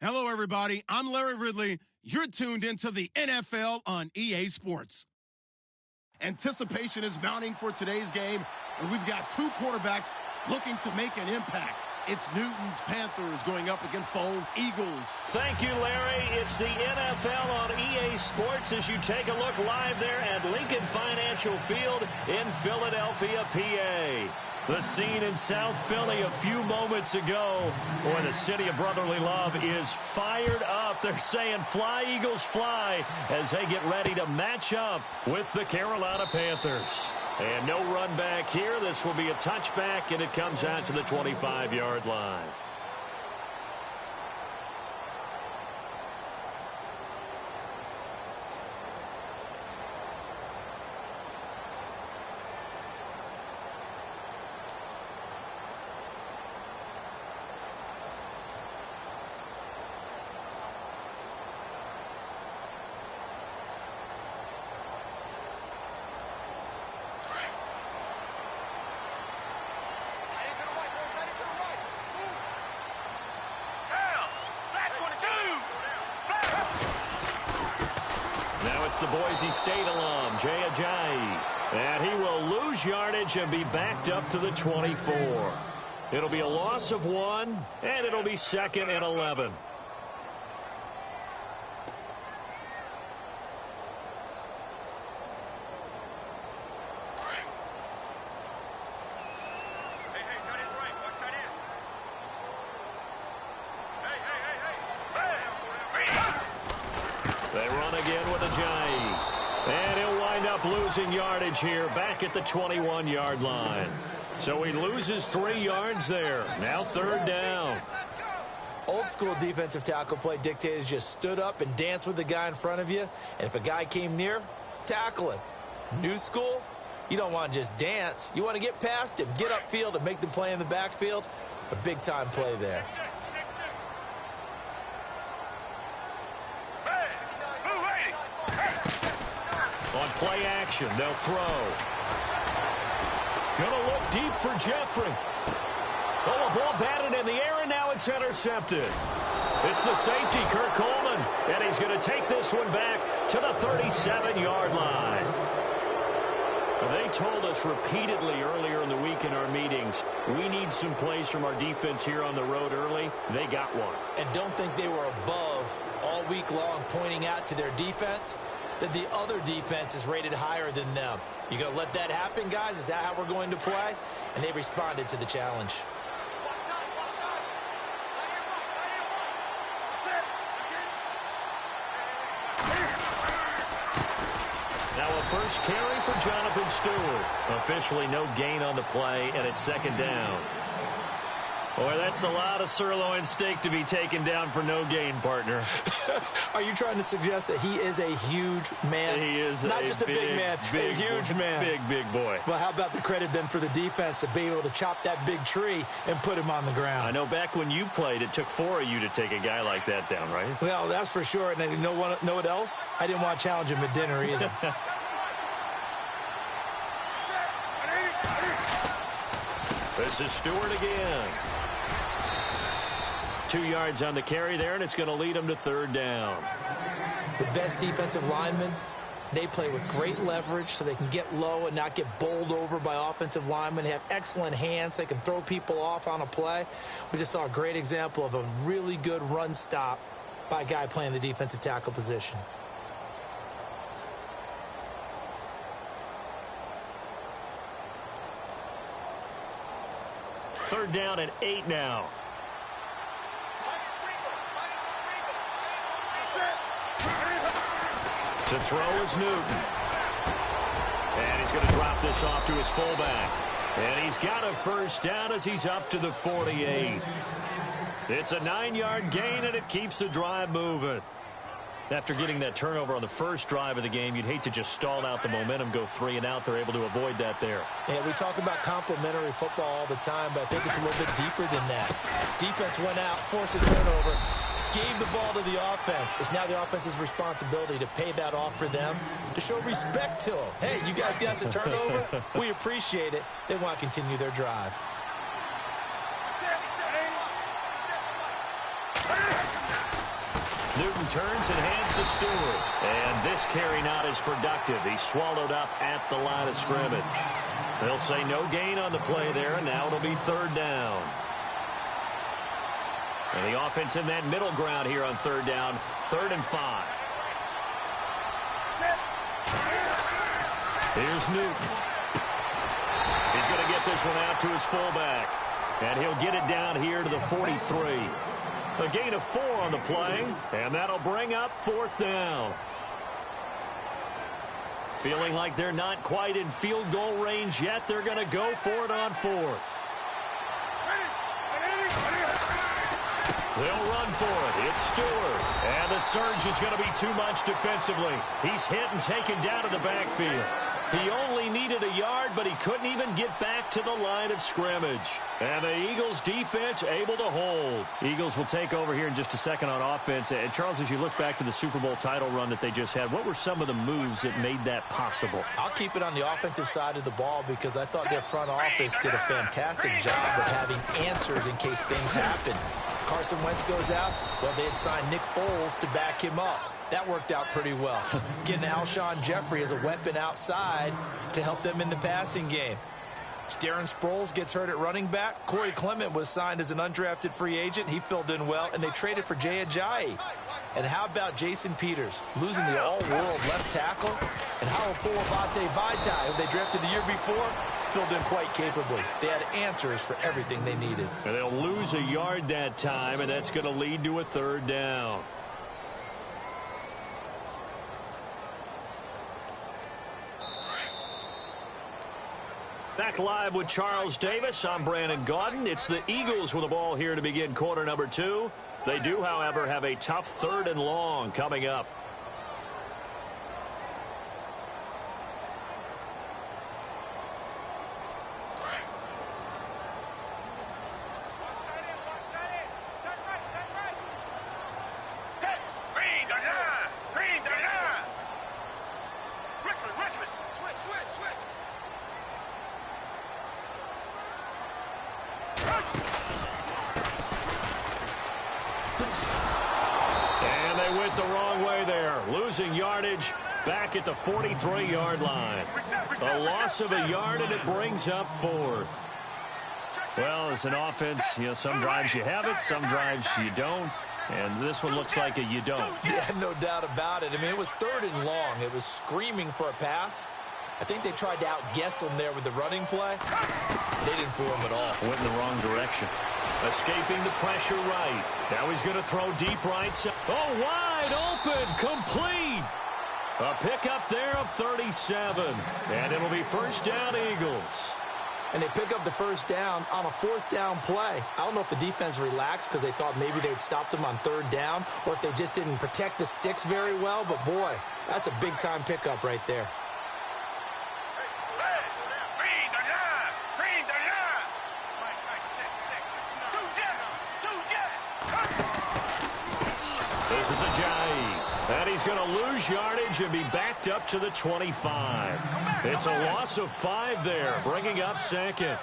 Hello, everybody. I'm Larry Ridley. You're tuned into the NFL on EA Sports. Anticipation is mounting for today's game, and we've got two quarterbacks looking to make an impact. It's Newton's Panthers going up against Foles' Eagles. Thank you, Larry. It's the NFL on EA Sports as you take a look live there at Lincoln Financial Field in Philadelphia, PA. The scene in South Philly a few moments ago where the city of brotherly love is fired up. They're saying, "Fly, Eagles, fly," as they get ready to match up with the Carolina Panthers. And no run back here. This will be a touchback, and it comes out to the 25-yard line. It's the Boise State alum, Jay Ajayi. And he will lose yardage and be backed up to the 24. It'll be a loss of 1, and it'll be 2nd and 11. And he'll wind up losing yardage here back at the 21-yard line. So he loses 3 yards there. Now 3rd down. Old school defensive tackle play dictated just stood up and danced with the guy in front of you. And if a guy came near, tackle him. New school, you don't want to just dance. You want to get past him, get upfield, and make the play in the backfield. A big-time play there. On play action, they'll throw. Gonna look deep for Jeffrey. Oh, a ball batted in the air, and now it's intercepted. It's the safety, Kirk Coleman, and he's going to take this one back to the 37-yard line. They told us repeatedly earlier in the week in our meetings, we need some plays from our defense here on the road early. They got one. And don't think they were above all week long pointing out to their defense that the other defense is rated higher than them. You going to let that happen, guys? Is that how we're going to play? And they responded to the challenge. Now a first carry for Jonathan Stewart. Officially no gain on the play, and it's 2nd down. Boy, that's a lot of sirloin steak to be taken down for no gain, partner. Are you trying to suggest that he is a huge man? He is not just a big man, a huge man. Big boy. Well, how about the credit then for the defense to be able to chop that big tree and put him on the ground? I know back when you played, it took 4 of you to take a guy like that down, right? Well, that's for sure. And you know what else? I didn't want to challenge him at dinner either. This is Stewart again. 2 yards on the carry there, and it's going to lead him to 3rd down. The best defensive linemen, they play with great leverage so they can get low and not get bowled over by offensive linemen. They have excellent hands. They can throw people off on a play. We just saw a great example of a really good run stop by a guy playing the defensive tackle position. Third down and 8 now. To throw is Newton. And he's going to drop this off to his fullback. And he's got a first down as he's up to the 48. It's a 9-yard gain, and it keeps the drive moving. After getting that turnover on the first drive of the game, you'd hate to just stall out the momentum, go 3 and out. They're able to avoid that there. Yeah, we talk about complementary football all the time, but I think it's a little bit deeper than that. Defense went out, forced a turnover, gave the ball to the offense. It's now the offense's responsibility to pay that off for them, to show respect to them. Hey, you guys got the turnover? We appreciate it. They want to continue their drive. Newton turns and hands to Stewart. And this carry not as productive. He's swallowed up at the line of scrimmage. They'll say no gain on the play there, and now it'll be third down. And the offense in that middle ground here on third down, 3rd and 5. Here's Newton. He's going to get this one out to his fullback. And he'll get it down here to the 43. A gain of 4 on the play, and that'll bring up 4th down. Feeling like they're not quite in field goal range yet, they're going to go for it on 4th. They'll run for it. It's Stewart. And the surge is going to be too much defensively. He's hit and taken down to the backfield. He only needed a yard, but he couldn't even get back to the line of scrimmage. And the Eagles defense able to hold. Eagles will take over here in just a second on offense. And Charles, as you look back to the Super Bowl title run that they just had, what were some of the moves that made that possible? I'll keep it on the offensive side of the ball because I thought their front office did a fantastic job of having answers in case things happen. Carson Wentz goes out, well, they had signed Nick Foles to back him up. That worked out pretty well. Getting Alshon Jeffrey as a weapon outside to help them in the passing game. Darren Sproles gets hurt at running back. Corey Clement was signed as an undrafted free agent. He filled in well, and they traded for Jay Ajayi. And how about Jason Peters, losing the all-world left tackle? And how will Abate Vaitai, who they drafted the year before, filled in quite capably. They had answers for everything they needed. And they'll lose a yard that time, and that's going to lead to a 3rd down. Back live with Charles Davis. I'm Brandon Gaudin. It's the Eagles with the ball here to begin quarter number 2. They do, however, have a tough 3rd and long coming up. Yardage back at the 43-yard line. A loss of a yard, and it brings up 4th. Well, as an offense, some drives you have it, some drives you don't. And this one looks like a you don't. Yeah, no doubt about it. I mean, it was 3rd and long. It was screaming for a pass. I think they tried to outguess him there with the running play. They didn't fool him at all. Went in the wrong direction. Escaping the pressure right. Now he's going to throw deep right side. Oh, wide open, complete. A pickup there of 37. And it'll be 1st down, Eagles. And they pick up the 1st down on a 4th down play. I don't know if the defense relaxed because they thought maybe they'd stopped them on 3rd down, or if they just didn't protect the sticks very well. But, boy, that's a big-time pickup right there. This is Ajayi. And he's going to lose yardage and be backed up to the 25. It's a loss of 5 there, bringing up 2nd.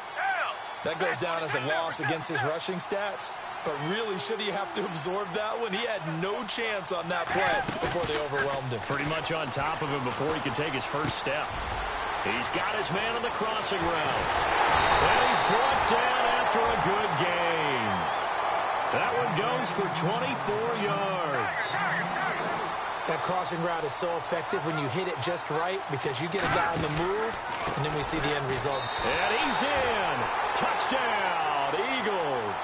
That goes down as a loss against his rushing stats. But really, should he have to absorb that one? He had no chance on that play before they overwhelmed him. Pretty much on top of him before he could take his first step. He's got his man on the crossing route. And he's brought down after a good gain. That one goes for 24 yards. That crossing route is so effective when you hit it just right because you get a guy on the move, and then we see the end result. And he's in. Touchdown, Eagles.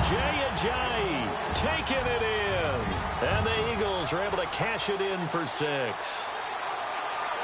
Jay Ajayi taking it in. And the Eagles are able to cash it in for 6.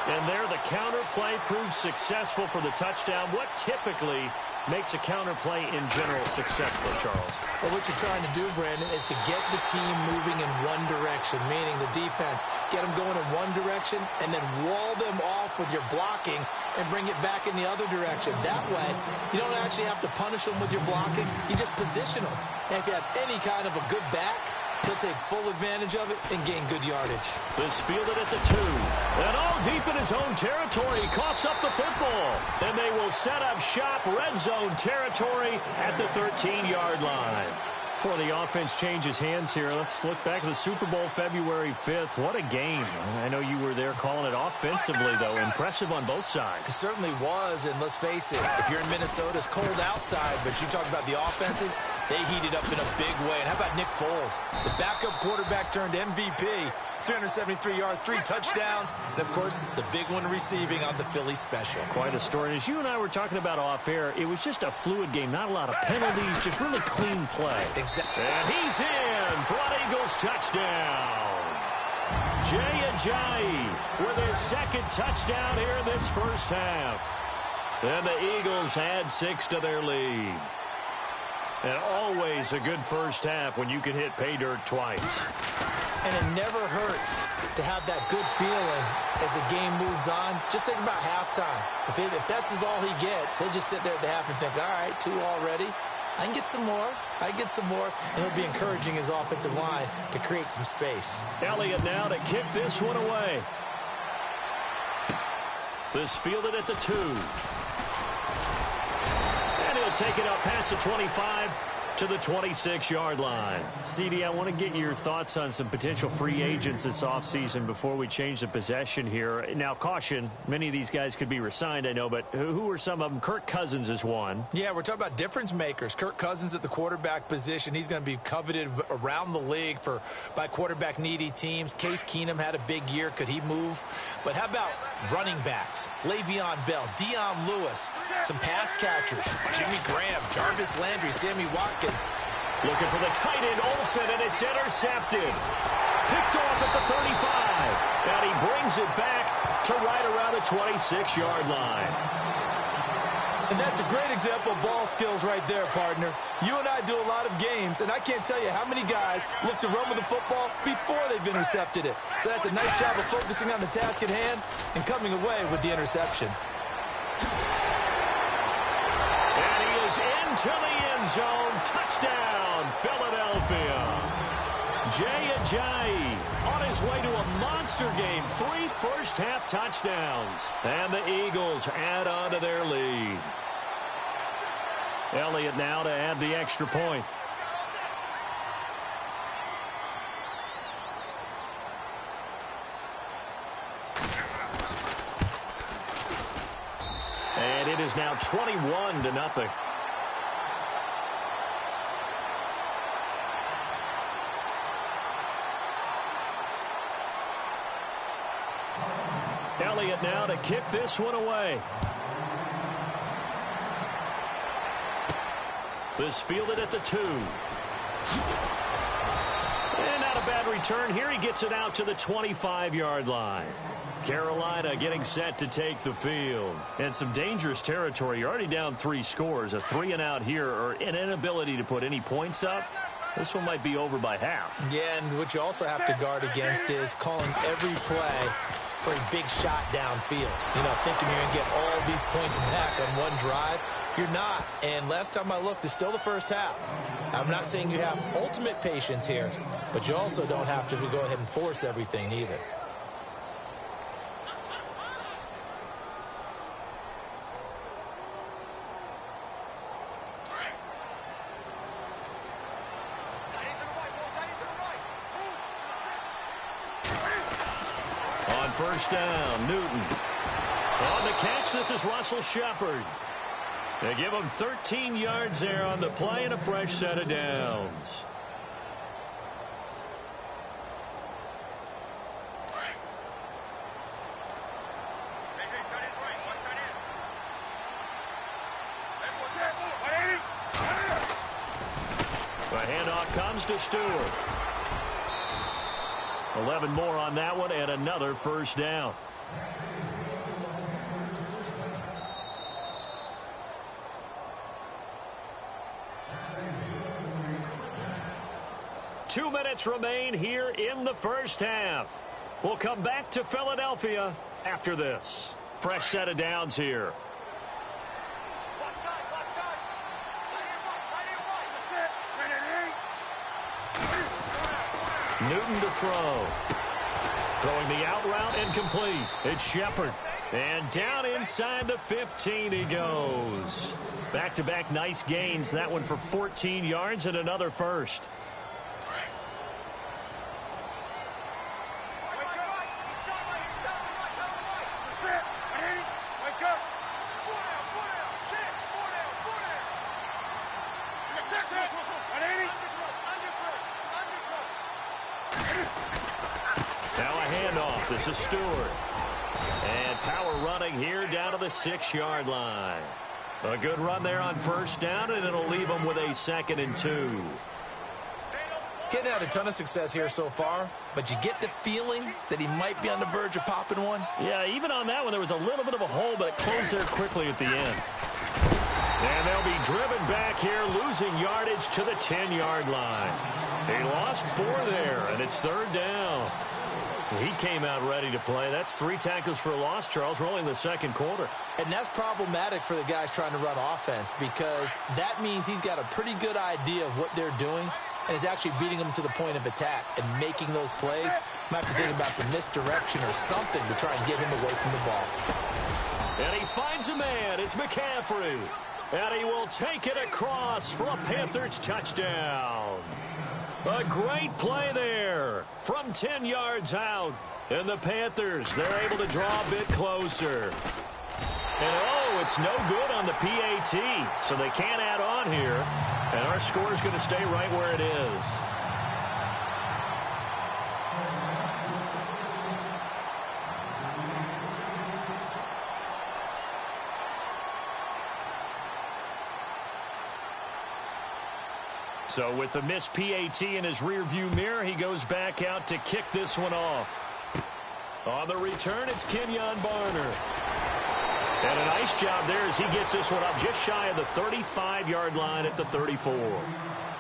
And there the counter play proves successful for the touchdown. What typically makes a counter play in general successful, Charles? Well, what you're trying to do, Brandon, is to get the team moving in one direction, meaning the defense, get them going in one direction, and then wall them off with your blocking and bring it back in the other direction. That way, you don't actually have to punish them with your blocking. You just position them. And if you have any kind of a good back, he'll take full advantage of it and gain good yardage. This fielded at the 2. And all deep in his own territory. He coughs up the football. And they will set up shop red zone territory at the 13-yard line. before the offense changes hands here, let's look back at the Super Bowl February 5th. What a game. I know you were there calling it offensively, though. Impressive on both sides. It certainly was, and let's face it, if you're in Minnesota, it's cold outside, but you talk about the offenses, they heated up in a big way. And how about Nick Foles? The backup quarterback turned MVP. 373 yards, 3 touchdowns, and, of course, the big one receiving on the Philly special. Quite a story. And as you and I were talking about off-air, it was just a fluid game. Not a lot of penalties, just really clean play. Exactly. And he's in for an Eagles touchdown. Jay Ajayi with his second touchdown here in this first half. And the Eagles add 6 to their lead. And always a good first half when you can hit pay dirt twice. And it never hurts to have that good feeling as the game moves on. Just think about halftime. If that's all he gets, he'll just sit there at the half and think, all right, 2 already. I can get some more. I can get some more. And he'll be encouraging his offensive line to create some space. Elliott now to kick this one away. This fielded at the 2. And he'll take it up past the 25 to the 26-yard line. CD, I want to get your thoughts on some potential free agents this offseason before we change the possession here. Now, caution, many of these guys could be re-signed, I know, but who are some of them? Kirk Cousins is one. Yeah, we're talking about difference makers. Kirk Cousins at the quarterback position. He's going to be coveted around the league by quarterback-needy teams. Case Keenum had a big year. Could he move? But how about running backs? Le'Veon Bell, Dion Lewis, some pass catchers. Jimmy Graham, Jarvis Landry, Sammy Watkins. Looking for the tight end, Olsen, and it's intercepted. Picked off at the 35. And he brings it back to right around the 26-yard line. And that's a great example of ball skills right there, partner. You and I do a lot of games, and I can't tell you how many guys look to run with the football before they've intercepted it. So that's a nice job of focusing on the task at hand and coming away with the interception. And he is into the end zone. Touchdown, Philadelphia. Jay Ajayi on his way to a monster game. 3 first-half touchdowns. And the Eagles add on to their lead. Elliott now to add the extra point. And it is now 21-0. Elliott now to kick this one away. This fielded at the 2. And not a bad return here. He gets it out to the 25-yard line. Carolina getting set to take the field. And some dangerous territory. You're already down 3 scores. A 3-and-out here, or an inability to put any points up. This one might be over by half. Yeah, and what you also have to guard against is calling every play for a big shot downfield. You know, thinking you're going to get all these points back on one drive. You're not. And last time I looked, it's still the first half. I'm not saying you have ultimate patience here, but you also don't have to go ahead and force everything either. On first down, Newton. On the catch, this is Russell Shepard. They give him 13 yards there on the play and a fresh set of downs. The handoff comes to Stewart. 11 more on that one and another first down. Two minutes remain here in the first half. We'll come back to Philadelphia after this. Fresh set of downs here. Newton to throw. Throwing the out route and complete. It's Shepard. And down inside the 15 he goes. Back-to-back nice gains. That one for 14 yards and another first. Now a handoff. This is Stewart. And power running here down to the 6-yard line. A good run there on first down, and it'll leave them with a 2nd and 2. He's had a ton of success here so far, but you get the feeling that he might be on the verge of popping one. Yeah, even on that one, there was a little bit of a hole, but it closed there quickly at the end. And they'll be driven back here, losing yardage to the 10-yard line. He lost 4 there, and it's 3rd down. He came out ready to play. That's 3 tackles for a loss, Charles. We're only in the 2nd quarter. And that's problematic for the guys trying to run offense because that means he's got a pretty good idea of what they're doing and is actually beating them to the point of attack and making those plays. Might have to think about some misdirection or something to try and get him away from the ball. And he finds a man. It's McCaffrey. And he will take it across for a Panthers touchdown. A great play there from 10 yards out. And the Panthers, they're able to draw a bit closer. And, it's no good on the PAT. So they can't add on here. And our score is going to stay right where it is. So with the missed PAT in his rearview mirror, he goes back out to kick this one off. On the return, it's Kenyon Barner. And a nice job there as he gets this one up just shy of the 35-yard line at the 34.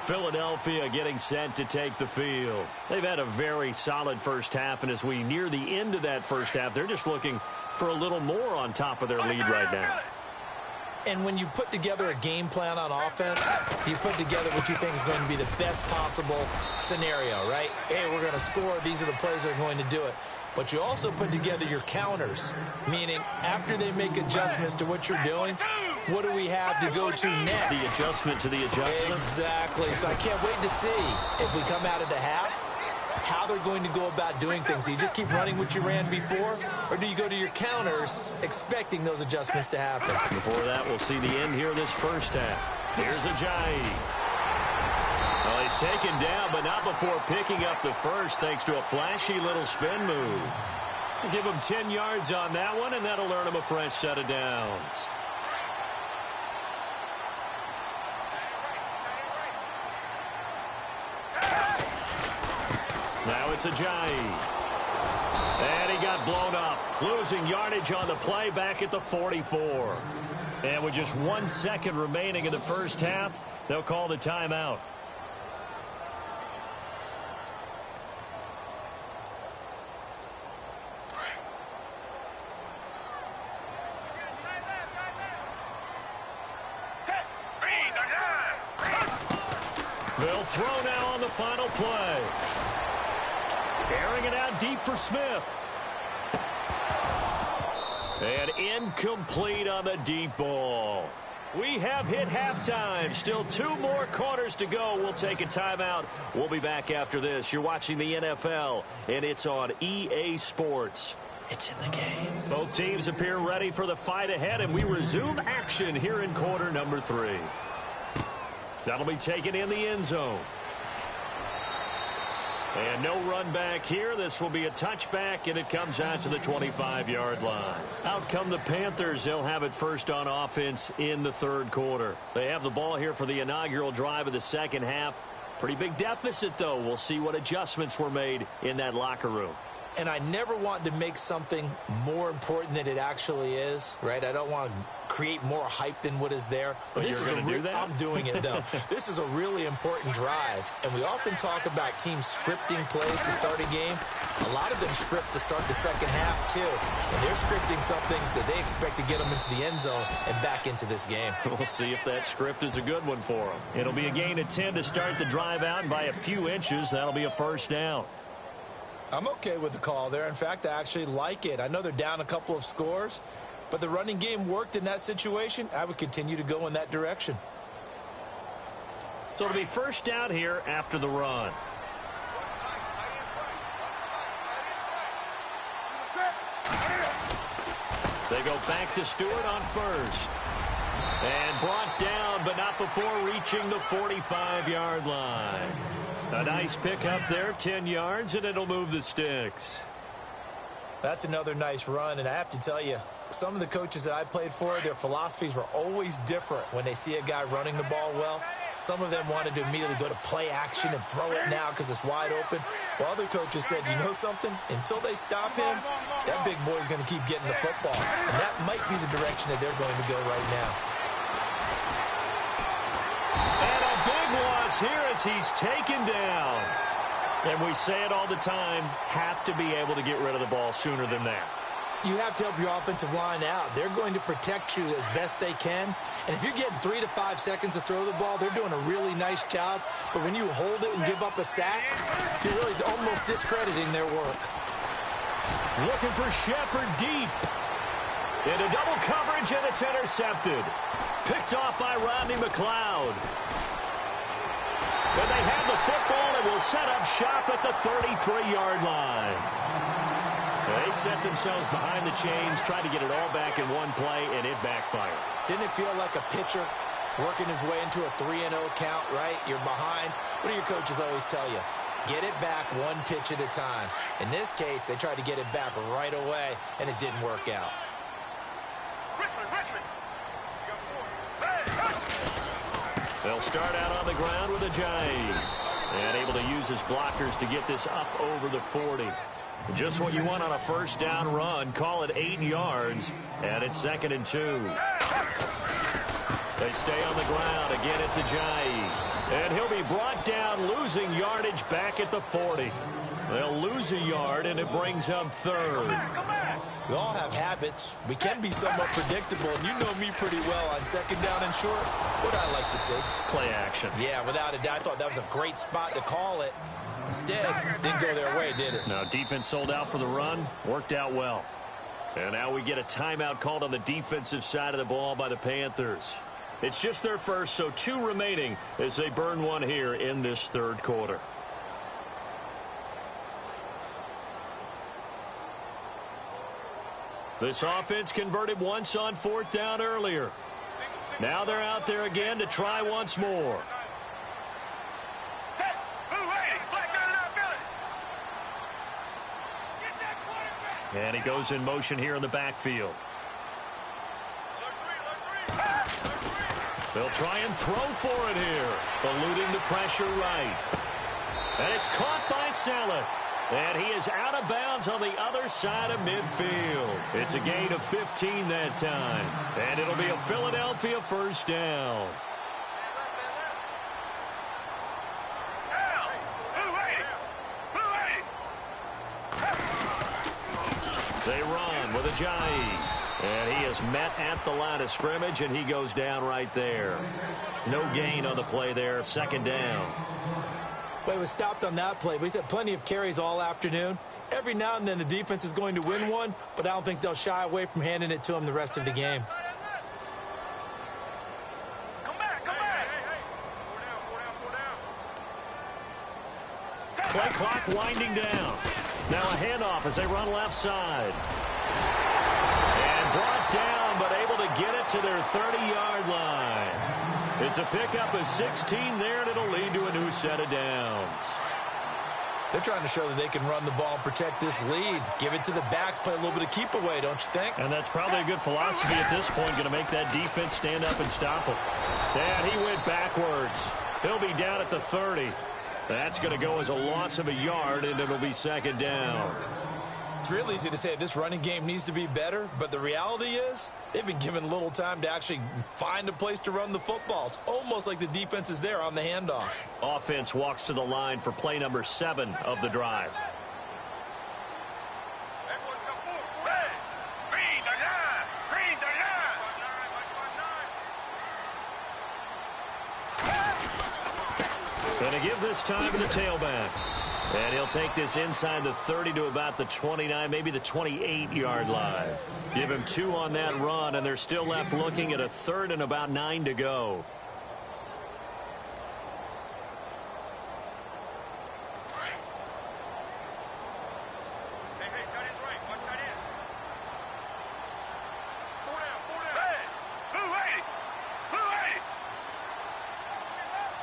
Philadelphia getting set to take the field. They've had a very solid first half, and as we near the end of that first half, they're just looking for a little more on top of their lead right now. And when you put together a game plan on offense, you put together what you think is going to be the best possible scenario, right? Hey, we're going to score. These are the plays that are going to do it. But you also put together your counters, meaning after they make adjustments to what you're doing, what do we have to go to next? The adjustment to the adjustment. Exactly. So I can't wait to see if we come out of the half, how they're going to go about doing things. Do you just keep running what you ran before, or do you go to your counters expecting those adjustments to happen? Before that, we'll see the end here of this first half. Here's Ajayi. Well, he's taken down, but not before picking up the first thanks to a flashy little spin move. We'll give him 10 yards on that one, and that'll earn him a fresh set of downs. Now it's Ajayi. And he got blown up. Losing yardage on the play back at the 44. And with just 1 second remaining in the first half, they'll call the timeout. They'll throw now on the final play. Airing it out deep for Smith. And incomplete on the deep ball. We have hit halftime. Still 2 more quarters to go. We'll take a timeout. We'll be back after this. You're watching the NFL, and it's on EA Sports. It's in the game. Both teams appear ready for the fight ahead, and we resume action here in quarter number 3. That'll be taken in the end zone. And no run back here. This will be a touchback, and it comes out to the 25-yard line. Out come the Panthers. They'll have it first on offense in the 3rd quarter. They have the ball here for the inaugural drive of the second half. Pretty big deficit, though. We'll see what adjustments were made in that locker room. And I never want to make something more important than it actually is, right? I don't want to create more hype than what is there. But this you're going to do that? I'm doing it, though. This is a really important drive. And we often talk about teams scripting plays to start a game. A lot of them script to start the second half, too. And they're scripting something that they expect to get them into the end zone and back into this game. We'll see if that script is a good one for them. It'll be a gain of 10 to start the drive out, and by a few inches, that'll be a first down. I'm okay with the call there. In fact, I actually like it. I know they're down a couple of scores, but the running game worked in that situation. I would continue to go in that direction. So it'll be first down here after the run. They go back to Stewart on first. And brought down, but not before reaching the 45-yard line. A nice pickup there, 10 yards, and it'll move the sticks. That's another nice run, and I have to tell you, some of the coaches that I played for, their philosophies were always different when they see a guy running the ball well. Some of them wanted to immediately go to play action and throw it now because it's wide open. While other coaches said, you know something? Until they stop him, that big boy's going to keep getting the football. And that might be the direction that they're going to go right now. And a big loss here as he's taken down. And we say it all the time, have to be able to get rid of the ball sooner than that. You have to help your offensive line out. They're going to protect you as best they can. And if you're getting 3 to 5 seconds to throw the ball, they're doing a really nice job. But when you hold it and give up a sack, you're really almost discrediting their work. Looking for Shepard deep. Into double coverage, and it's intercepted. Picked off by Rodney McLeod. And they have the football and will set up shop at the 33-yard line. They set themselves behind the chains, tried to get it all back in one play, and it backfired. Didn't it feel like a pitcher working his way into a 3-0 count, right? You're behind. What do your coaches always tell you? Get it back one pitch at a time. In this case, they tried to get it back right away, and it didn't work out. They'll start out on the ground with a jive. And able to use his blockers to get this up over the 40. Just what you want on a first down run. Call it 8 yards, and it's 2nd and 2. They stay on the ground. Again, it's Ajayi. And he'll be brought down, losing yardage back at the 40. They'll lose a yard, and it brings up 3rd. We all have habits. We can be somewhat predictable, and you know me pretty well on 2nd down and short. What I like to see? Play action. Yeah, without a doubt. I thought that was a great spot to call it. Instead, didn't go their way, did it? No, defense sold out for the run. Worked out well. And now we get a timeout called on the defensive side of the ball by the Panthers. It's just their first, so 2 remaining as they burn one here in this 3rd quarter. This offense converted once on 4th down earlier. Now they're out there again to try once more. And he goes in motion here in the backfield. They'll try and throw for it here. Eluding the pressure right. And it's caught by Salek. And he is out of bounds on the other side of midfield. It's a gain of 15 that time. And it'll be a Philadelphia first down. They run with Ajayi. And he is met at the line of scrimmage, and he goes down right there. No gain on the play there. 2nd down. Well, he was stopped on that play, but he's had plenty of carries all afternoon. Every now and then the defense is going to win one, but I don't think they'll shy away from handing it to him the rest of the game. Come back. Play clock winding down. Now a handoff as they run left side. And brought down, but able to get it to their 30-yard line. It's a pickup of 16 there, and it'll lead to a new set of downs. They're trying to show that they can run the ball and protect this lead. Give it to the backs, play a little bit of keep away, don't you think? And that's probably a good philosophy at this point, going to make that defense stand up and stop him. And he went backwards. He'll be down at the 30. That's going to go as a loss of a yard, and it'll be 2nd down. It's real easy to say this running game needs to be better, but the reality is they've been given little time to actually find a place to run the football. It's almost like the defense is there on the handoff. Offense walks to the line for play number 7 of the drive. Going to give this time to the tailback. And he'll take this inside the 30 to about the 29, maybe the 28-yard line. Give him 2 on that run, and they're still left looking at a 3rd and about 9 to go.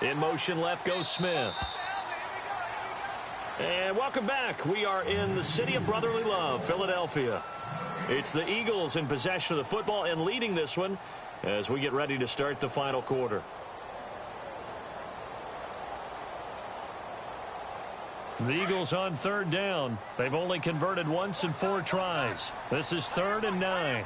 In motion left goes Smith. And welcome back. We are in the city of brotherly love, Philadelphia. It's the Eagles in possession of the football and leading this one as we get ready to start the final quarter. The Eagles on 3rd down. They've only converted once in 4 tries. This is 3rd and 9.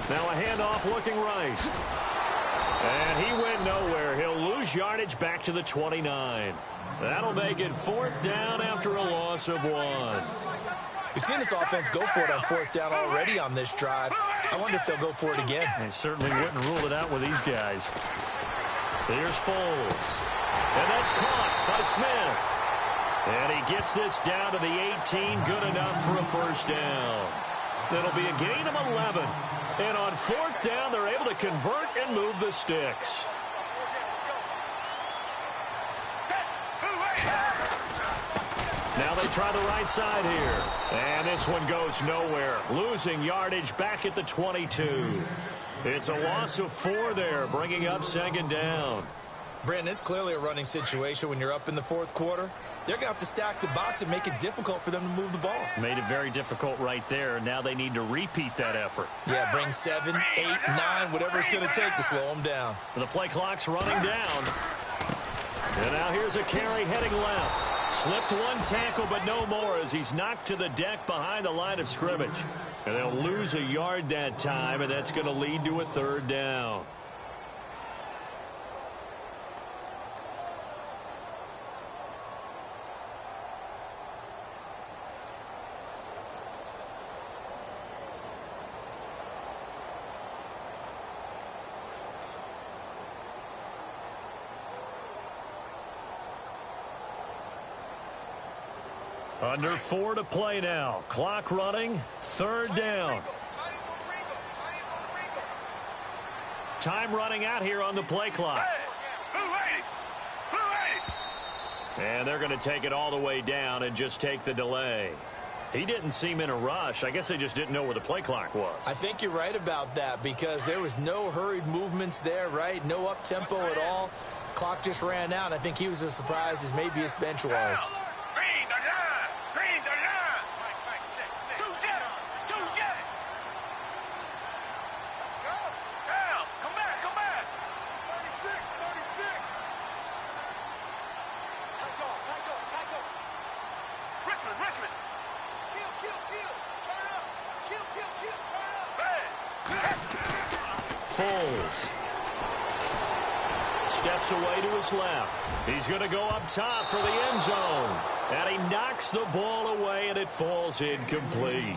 Now a handoff looking right. And he went nowhere. He'll lose yardage back to the 29. That'll make it 4th down after a loss of 1. We've seen this offense go for it on 4th down already on this drive. I wonder if they'll go for it again. They certainly wouldn't rule it out with these guys. Here's Foles. And that's caught by Smith. And he gets this down to the 18. Good enough for a 1st down. It'll be a gain of 11. And on 4th down, they're able to convert and move the sticks. Now they try the right side here. And this one goes nowhere. Losing yardage back at the 22. It's a loss of 4 there, bringing up 2nd down. Brandon, it's clearly a running situation when you're up in the 4th quarter. They're going to have to stack the box and make it difficult for them to move the ball. Made it very difficult right there. Now they need to repeat that effort. Yeah, bring 7, 8, 9, whatever it's going to take to slow them down. The play clock's running down. And now here's a carry heading left. Slipped 1 tackle, but no more as he's knocked to the deck behind the line of scrimmage. And they'll lose a yard that time, and that's going to lead to a 3rd down. Under 4 to play now. Clock running. 3rd down. Time running out here on the play clock. And they're going to take it all the way down and just take the delay. He didn't seem in a rush. I guess they just didn't know where the play clock was. I think you're right about that because there was no hurried movements there, right? No up-tempo at all. Clock just ran out. I think he was as surprised as maybe his bench was. Foles steps away to his left. He's going to go up top for the end zone. And he knocks the ball away, and it falls incomplete.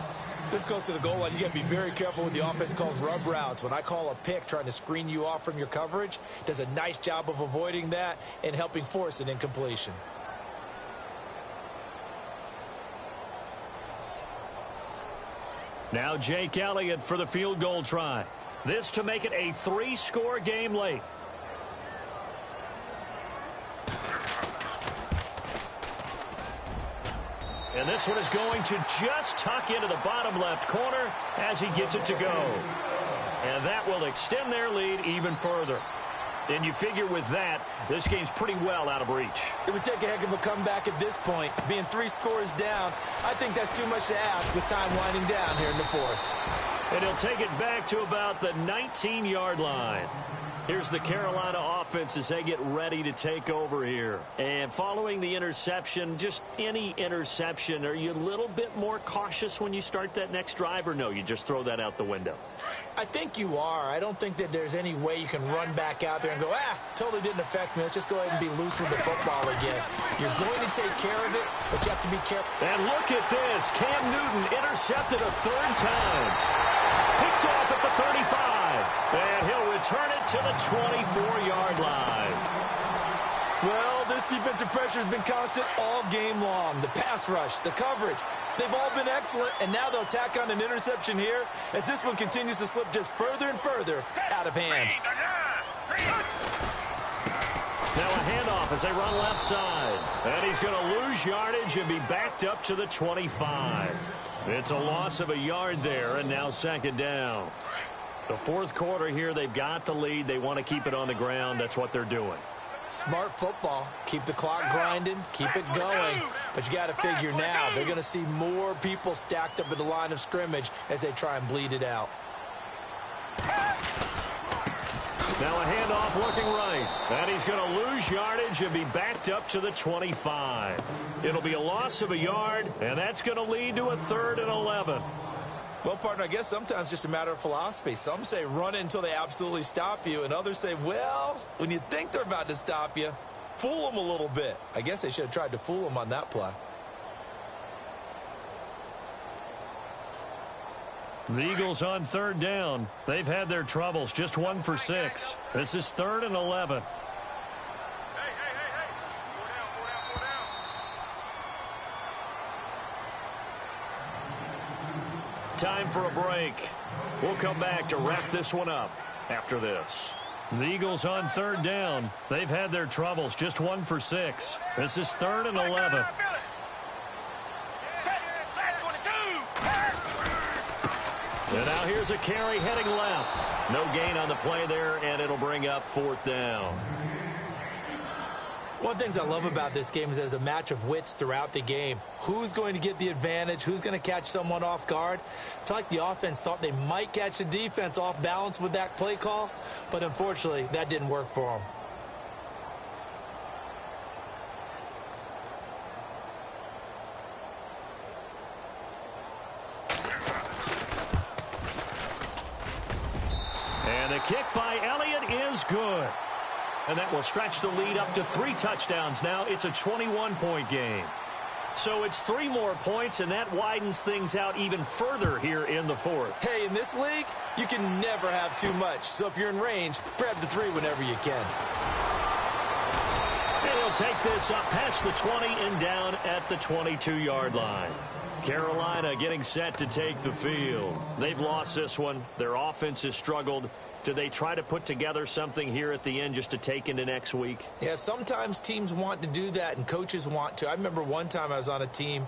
This goes to the goal line. You got to be very careful when the offense calls rub routes. When I call a pick trying to screen you off from your coverage, does a nice job of avoiding that and helping force an incompletion. Now Jake Elliott for the field goal try. This to make it a 3-score game late. And this one is going to just tuck into the bottom left corner as he gets it to go. And that will extend their lead even further. And you figure with that, this game's pretty well out of reach. It would take a heck of a comeback at this point. Being 3 scores down, I think that's too much to ask with time winding down here in the 4th. And he'll take it back to about the 19-yard line. Here's the Carolina offense as they get ready to take over here. And following the interception, just any interception, are you a little bit more cautious when you start that next drive, or no, you just throw that out the window? I think you are. I don't think that there's any way you can run back out there and go, totally didn't affect me. Let's just go ahead and be loose with the football again. You're going to take care of it, but you have to be careful. And look at this. Cam Newton intercepted a third time. Picked off at the 35. And he'll return it to the 24-yard line. Well, this defensive pressure has been constant all game long. The pass rush, the coverage, they've all been excellent, and now they'll tack on an interception here as this one continues to slip just further and further out of hand. Now a handoff as they run left side. And he's going to lose yardage and be backed up to the 25. It's a loss of a yard there, and now second down. The fourth quarter here, they've got the lead. They want to keep it on the ground. That's what they're doing. Smart football. Keep the clock grinding. Keep it going. But you got to figure now, they're going to see more people stacked up at the line of scrimmage as they try and bleed it out. Now a handoff looking right. And he's going to lose yardage and be backed up to the 25. It'll be a loss of a yard, and that's going to lead to a 3rd and 11. Well, partner, I guess sometimes it's just a matter of philosophy. Some say run it until they absolutely stop you, and others say, well, when you think they're about to stop you, fool them a little bit. I guess they should have tried to fool them on that play. The Eagles on 3rd down. They've had their troubles, just 1 for 6. This is 3rd and 11. Time for a break. We'll come back to wrap this one up after this. The Eagles on 3rd down. They've had their troubles, just 1 for 6. This is 3rd and 11. And now here's a carry heading left. No gain on the play there, and it'll bring up 4th down. One of the things I love about this game is there's a match of wits throughout the game. Who's going to get the advantage? Who's going to catch someone off guard? I feel like the offense thought they might catch the defense off balance with that play call, but unfortunately, that didn't work for them. And the kick by Elliott is good. And that will stretch the lead up to 3 touchdowns now. It's a 21-point game. So it's 3 more points, and that widens things out even further here in the 4th. Hey, in this league, you can never have too much. So if you're in range, grab the 3 whenever you can. And he'll take this up past the 20 and down at the 22-yard line. Carolina getting set to take the field. They've lost this one. Their offense has struggled. Do they try to put together something here at the end just to take into next week? Yeah, sometimes teams want to do that and coaches want to. I remember one time I was on a team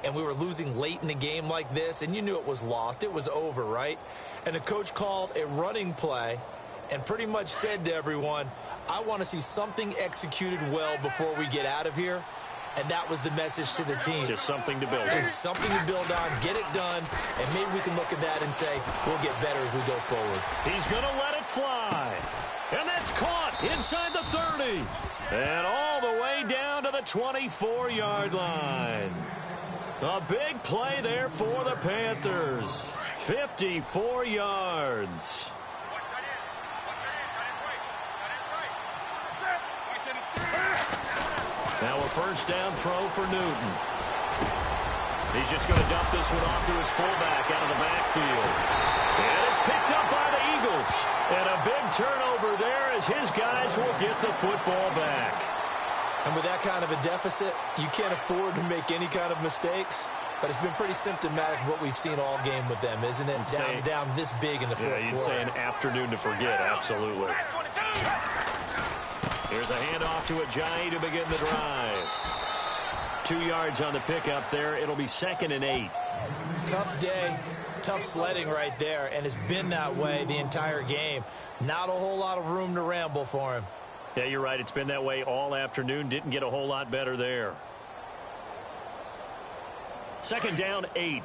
and we were losing late in the game like this, and you knew it was lost. It was over, right? And the coach called a running play and pretty much said to everyone, I want to see something executed well before we get out of here. And that was the message to the team. Just something to build on. Just something to build on, get it done, and maybe we can look at that and say, we'll get better as we go forward. He's going to let it fly. And that's caught inside the 30. And all the way down to the 24-yard line. A big play there for the Panthers. 54 yards. Now a first down throw for Newton. He's just going to dump this one off to his fullback out of the backfield. And it's picked up by the Eagles. And a big turnover there as his guys will get the football back. And with that kind of a deficit, you can't afford to make any kind of mistakes. But it's been pretty symptomatic of what we've seen all game with them, isn't it? Down this big in the fourth quarter. Yeah, you'd say an afternoon to forget, absolutely. Here's a handoff to Ajayi to begin the drive. 2 yards on the pickup there. It'll be 2nd and 8. Tough day, tough sledding right there, and it's been that way the entire game. Not a whole lot of room to ramble for him. Yeah, you're right. It's been that way all afternoon. Didn't get a whole lot better there. 2nd down, 8.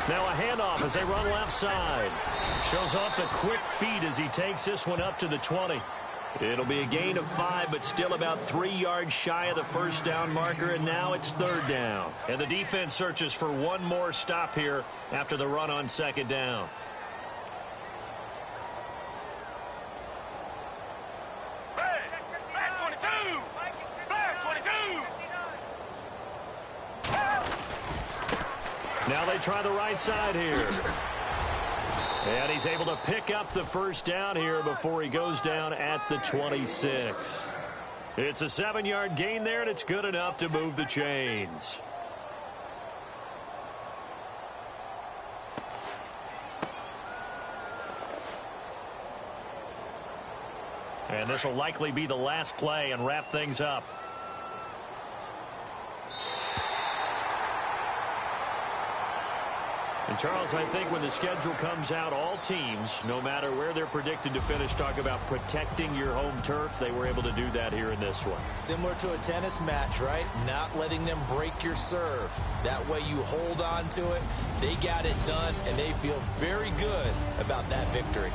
Now a handoff as they run left side. Shows off the quick feet as he takes this one up to the 20. It'll be a gain of 5, but still about 3 yards shy of the first down marker, and now it's third down. And the defense searches for one more stop here after the run on second down. Now they try the right side here. And he's able to pick up the first down here before he goes down at the 26. It's a 7-yard gain there, and it's good enough to move the chains. And this will likely be the last play and wrap things up. And, Charles, I think when the schedule comes out, all teams, no matter where they're predicted to finish, talk about protecting your home turf. They were able to do that here in this one. Similar to a tennis match, right? Not letting them break your serve. That way you hold on to it. They got it done, and they feel very good about that victory.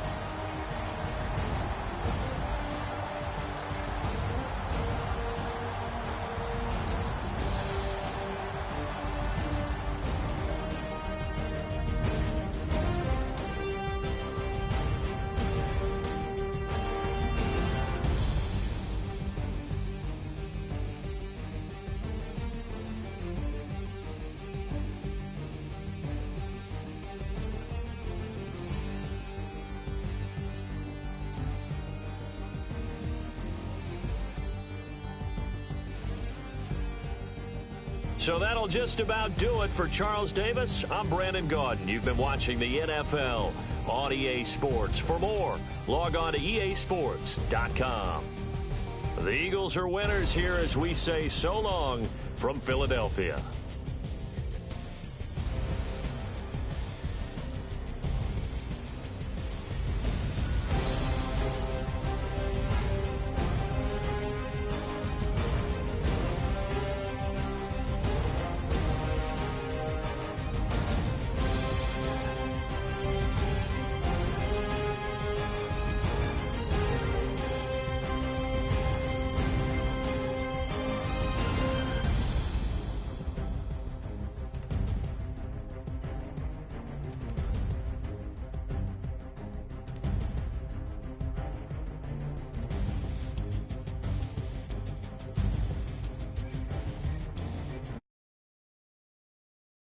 So that'll just about do it for Charles Davis. I'm Brandon Gaudin. You've been watching the NFL on EA Sports. For more, log on to easports.com. The Eagles are winners here as we say so long from Philadelphia.